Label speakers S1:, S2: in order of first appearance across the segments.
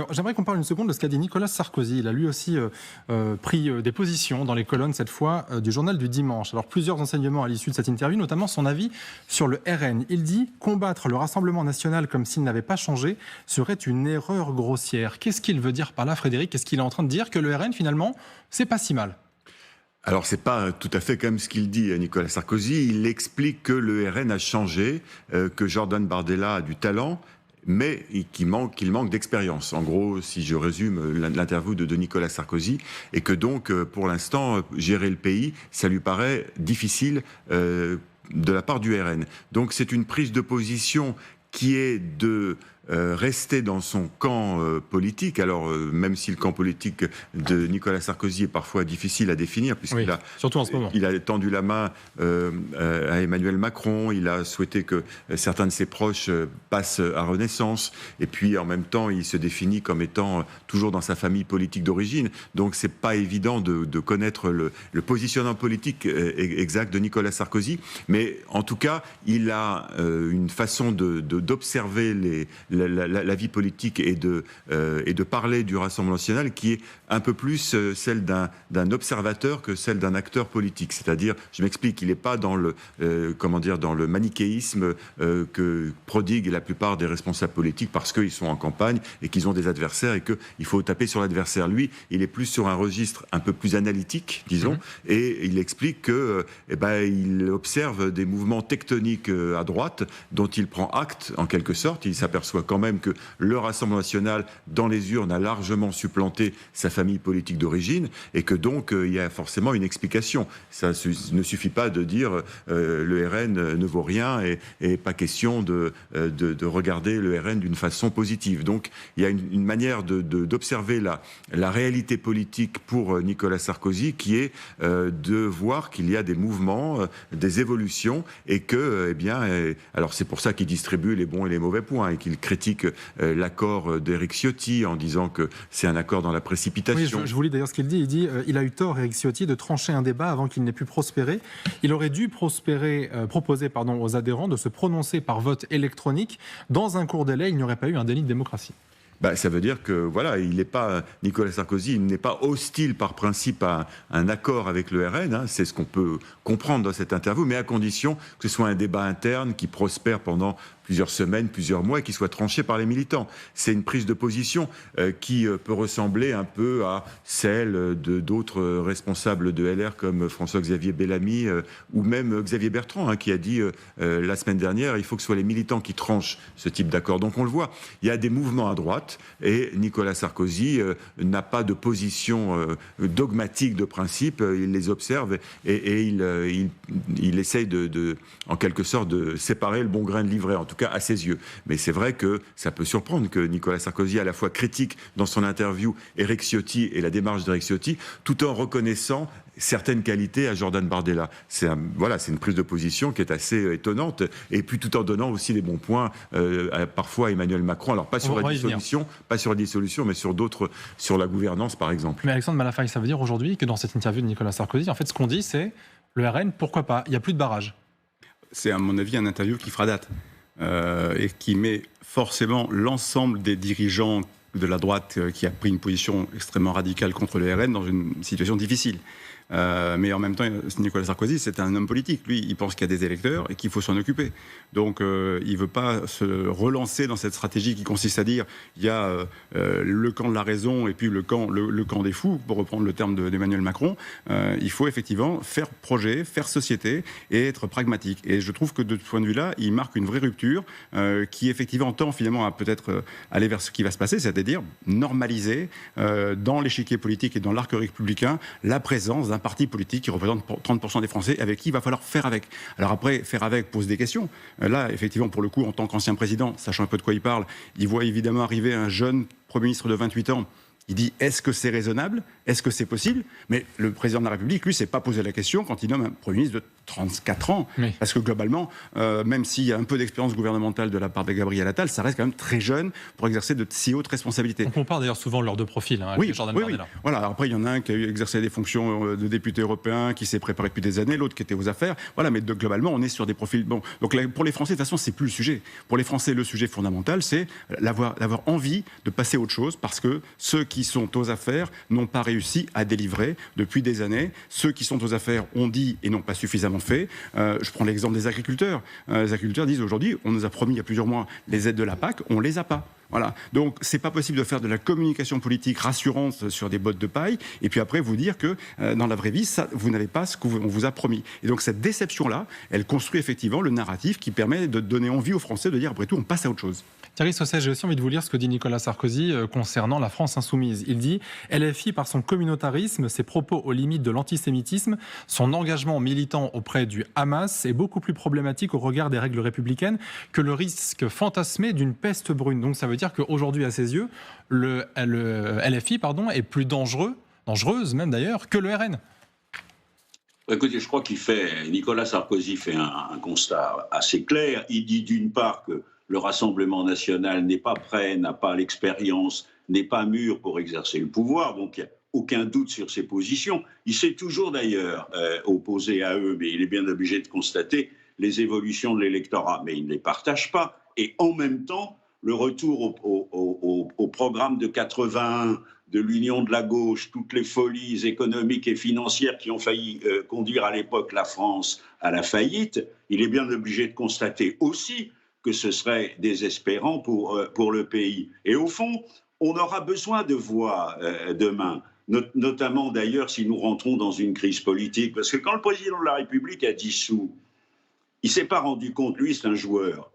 S1: J'aimerais qu'on parle une seconde de ce qu'a dit Nicolas Sarkozy. Il a lui aussi pris des positions dans les colonnes, cette fois, du journal du dimanche. Alors, plusieurs enseignements à l'issue de cette interview, notamment son avis sur le RN. Il dit « Combattre le Rassemblement national comme s'il n'avait pas changé serait une erreur grossière ». Qu'est-ce qu'il veut dire par là, Frédéric? Est-ce qu'il est en train de dire que le RN, finalement, c'est pas si mal?
S2: Alors, c'est pas tout à fait comme ce qu'il dit, Nicolas Sarkozy. Il explique que le RN a changé, que Jordan Bardella a du talent, mais qu'il manque d'expérience. En gros, si je résume l'interview de Nicolas Sarkozy, et que donc, pour l'instant, gérer le pays, ça lui paraît difficile de la part du RN. Donc, c'est une prise de position qui est de rester dans son camp politique. Alors, même si le camp politique de Nicolas Sarkozy est parfois difficile à définir, puisqu'il a,
S1: surtout en ce moment.
S2: Il a tendu la main à Emmanuel Macron, il a souhaité que certains de ses proches passent à Renaissance, et puis en même temps, il se définit comme étant toujours dans sa famille politique d'origine. Donc, c'est pas évident de connaître le positionnement politique exact de Nicolas Sarkozy, mais en tout cas, il a une façon d'observer la vie politique et de parler du Rassemblement national qui est un peu plus celle d'un observateur que celle d'un acteur politique. C'est-à-dire, je m'explique, il n'est pas dans dans le manichéisme que prodiguent la plupart des responsables politiques parce qu'ils sont en campagne et qu'ils ont des adversaires et qu'il faut taper sur l'adversaire. Lui, il est plus sur un registre un peu plus analytique, disons, et il explique que, il observe des mouvements tectoniques à droite dont il prend acte en quelque sorte. Il s'aperçoit quand même que le Rassemblement national, dans les urnes, a largement supplanté sa famille politique d'origine et que donc il y a forcément une explication. Ça ne suffit pas de dire le RN ne vaut rien et pas question de regarder le RN d'une façon positive. Donc il y a une manière d'observer la réalité politique pour Nicolas Sarkozy qui est de voir qu'il y a des mouvements, des évolutions et que, alors c'est pour ça qu'il distribue les bons et les mauvais points et qu'il critique l'accord d'Éric Ciotti en disant que c'est un accord dans la précipitation.
S1: Oui, je vous lis d'ailleurs ce qu'il dit. Il dit il a eu tort, Éric Ciotti, de trancher un débat avant qu'il n'ait pu prospérer. Il aurait dû proposer aux adhérents de se prononcer par vote électronique. Dans un court délai, il n'y aurait pas eu un déni de démocratie.
S2: Ça veut dire que voilà, Nicolas Sarkozy, il n'est pas hostile par principe à un accord avec le RN, c'est ce qu'on peut comprendre dans cette interview, mais à condition que ce soit un débat interne qui prospère pendant plusieurs semaines, plusieurs mois, et qui soit tranché par les militants. C'est une prise de position qui peut ressembler un peu à celle d'autres responsables de LR comme François-Xavier Bellamy ou même Xavier Bertrand qui a dit la semaine dernière il faut que ce soit les militants qui tranchent ce type d'accord. Donc on le voit, il y a des mouvements à droite et Nicolas Sarkozy n'a pas de position dogmatique de principe, il les observe et il essaye en quelque sorte de séparer le bon grain de l'ivraie, en tout cas à ses yeux. Mais c'est vrai que ça peut surprendre que Nicolas Sarkozy à la fois critique dans son interview Éric Ciotti et la démarche d'Éric Ciotti, tout en reconnaissant certaines qualités à Jordan Bardella. C'est une prise de position qui est assez étonnante, et puis tout en donnant aussi les bons points parfois à Emmanuel Macron. Alors pas sur la dissolution, mais sur d'autres, sur la gouvernance par exemple.
S1: Mais Alexandre Malafaille, ça veut dire aujourd'hui que dans cette interview de Nicolas Sarkozy, en fait, ce qu'on dit, c'est le RN, pourquoi pas? Il n'y a plus de barrage.
S3: C'est à mon avis un interview qui fera date. Et qui met forcément l'ensemble des dirigeants de la droite qui a pris une position extrêmement radicale contre le RN dans une situation difficile. Mais en même temps, Nicolas Sarkozy, c'est un homme politique. Lui, il pense qu'il y a des électeurs et qu'il faut s'en occuper. Donc, il ne veut pas se relancer dans cette stratégie qui consiste à dire il y a le camp de la raison et puis le camp des fous, pour reprendre le terme d'Emmanuel Macron. Il faut effectivement faire projet, faire société et être pragmatique. Et je trouve que de ce point de vue-là, il marque une vraie rupture qui effectivement tend finalement à peut-être aller vers ce qui va se passer, c'est-à-dire normaliser dans l'échiquier politique et dans l'arc républicain la présence d'un parti politique qui représente 30% des Français avec qui il va falloir faire avec. Alors après, faire avec pose des questions. Là, effectivement, pour le coup, en tant qu'ancien président, sachant un peu de quoi il parle, il voit évidemment arriver un jeune Premier ministre de 28 ans. Il dit, est-ce que c'est raisonnable ? Est-ce que c'est possible? Mais le président de la République, lui, s'est pas posé la question quand il nomme un Premier ministre de 34 ans. Oui. Parce que globalement, même s'il y a un peu d'expérience gouvernementale de la part de Gabriel Attal, ça reste quand même très jeune pour exercer de si hautes responsabilités.
S1: On compare d'ailleurs souvent leurs deux profils, hein,
S3: oui,
S1: avec Jordan
S3: Bardella. Oui. Voilà. Alors après, il y en a un qui a exercé des fonctions de député européen, qui s'est préparé depuis des années, l'autre qui était aux affaires. Voilà, mais globalement, on est sur des profils. Bon, donc là, pour les Français, de toute façon, c'est plus le sujet. Pour les Français, le sujet fondamental, c'est d'avoir envie de passer à autre chose, parce que ceux qui sont aux affaires n'ont pas réussi à délivrer depuis des années. Ceux qui sont aux affaires ont dit et n'ont pas suffisamment fait. Je prends l'exemple des agriculteurs. Les agriculteurs disent aujourd'hui, on nous a promis il y a plusieurs mois les aides de la PAC, on les a pas. Voilà. Donc, c'est pas possible de faire de la communication politique rassurante sur des bottes de paille, et puis après vous dire que dans la vraie vie, ça, vous n'avez pas ce qu'on vous a promis. Et donc, cette déception-là, elle construit effectivement le narratif qui permet de donner envie aux Français de dire, après tout, on passe à autre chose.
S1: Thierry Sausset, j'ai aussi envie de vous lire ce que dit Nicolas Sarkozy concernant la France insoumise. Il dit « LFI, par son communautarisme, ses propos aux limites de l'antisémitisme, son engagement militant auprès du Hamas est beaucoup plus problématique au regard des règles républicaines que le risque fantasmé d'une peste brune. » Donc ça veut dire qu'aujourd'hui, à ses yeux, le LFI est plus dangereuse même d'ailleurs, que le RN.
S4: Écoutez, je crois Nicolas Sarkozy fait un constat assez clair. Il dit d'une part que le Rassemblement national n'est pas prêt, n'a pas l'expérience, n'est pas mûr pour exercer le pouvoir, donc il n'y a aucun doute sur ses positions. Il s'est toujours d'ailleurs opposé à eux, mais il est bien obligé de constater les évolutions de l'électorat, mais il ne les partage pas. Et en même temps, le retour au programme de 81 de l'Union de la gauche, toutes les folies économiques et financières qui ont failli conduire à l'époque la France à la faillite, il est bien obligé de constater aussi que ce serait désespérant pour le pays. Et au fond, on aura besoin de voix demain, notamment d'ailleurs si nous rentrons dans une crise politique. Parce que quand le président de la République a dissous, il ne s'est pas rendu compte, lui c'est un joueur.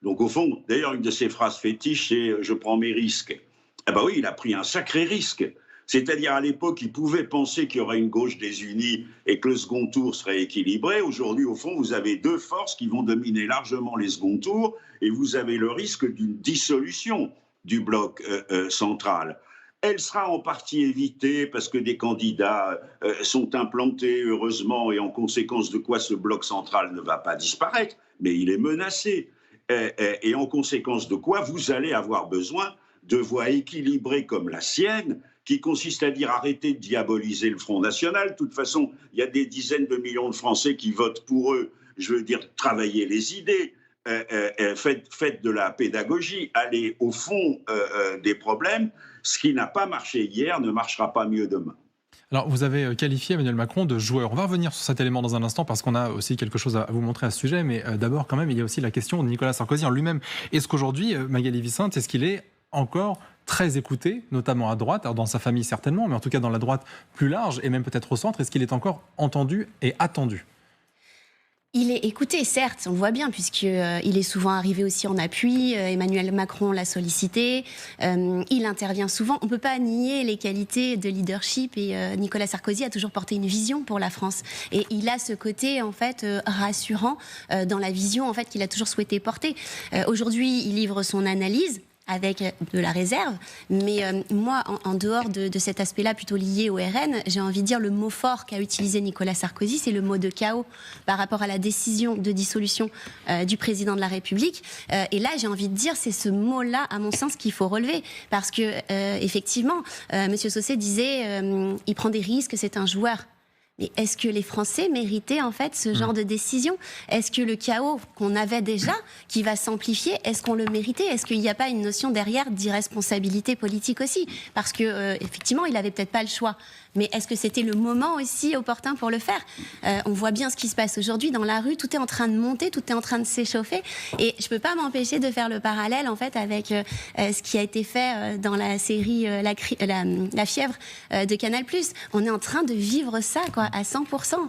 S4: Donc au fond, d'ailleurs une de ses phrases fétiches c'est « je prends mes risques ». Eh bien oui, il a pris un sacré risque. C'est-à-dire à l'époque, il pouvait penser qu'il y aurait une gauche désunie et que le second tour serait équilibré. Aujourd'hui, au fond, vous avez deux forces qui vont dominer largement les seconds tours et vous avez le risque d'une dissolution du bloc central. Elle sera en partie évitée parce que des candidats sont implantés, heureusement, et en conséquence de quoi ce bloc central ne va pas disparaître, mais il est menacé. Et en conséquence de quoi vous allez avoir besoin de voix équilibrées comme la sienne, qui consiste à dire arrêtez de diaboliser le Front National. De toute façon, il y a des dizaines de millions de Français qui votent pour eux. Je veux dire, travaillez les idées, faites de la pédagogie, allez au fond des problèmes. Ce qui n'a pas marché hier ne marchera pas mieux demain.
S1: Alors, vous avez qualifié Emmanuel Macron de joueur. On va revenir sur cet élément dans un instant parce qu'on a aussi quelque chose à vous montrer à ce sujet. Mais d'abord, quand même, il y a aussi la question de Nicolas Sarkozy en lui-même. Est-ce qu'aujourd'hui, Magali Vicente, est-ce qu'il est encore très écouté, notamment à droite, alors dans sa famille certainement, mais en tout cas dans la droite plus large et même peut-être au centre, est-ce qu'il est encore entendu et attendu ?
S5: Il est écouté, certes, on le voit bien, puisqu'il est souvent arrivé aussi en appui. Emmanuel Macron l'a sollicité. Il intervient souvent. On ne peut pas nier les qualités de leadership. Et Nicolas Sarkozy a toujours porté une vision pour la France. Et il a ce côté, en fait, rassurant dans la vision en fait, qu'il a toujours souhaité porter. Aujourd'hui, il livre son analyse avec de la réserve, mais moi, en dehors de cet aspect-là plutôt lié au RN, j'ai envie de dire le mot fort qu'a utilisé Nicolas Sarkozy, c'est le mot de chaos par rapport à la décision de dissolution du président de la République. Et là, j'ai envie de dire, c'est ce mot-là, à mon sens, qu'il faut relever, parce que effectivement, Monsieur Sausset disait, il prend des risques, c'est un joueur. Mais est-ce que les Français méritaient en fait ce genre de décision ? Est-ce que le chaos qu'on avait déjà, qui va s'amplifier, est-ce qu'on le méritait ? Est-ce qu'il n'y a pas une notion derrière d'irresponsabilité politique aussi ? Parce que effectivement, il n'avait peut-être pas le choix. Mais est-ce que c'était le moment aussi opportun pour le faire ? On voit bien ce qui se passe aujourd'hui dans la rue. Tout est en train de monter, tout est en train de s'échauffer. Et je ne peux pas m'empêcher de faire le parallèle en fait avec ce qui a été fait dans la série La fièvre de Canal+. On est en train de vivre ça, quoi, à 100%.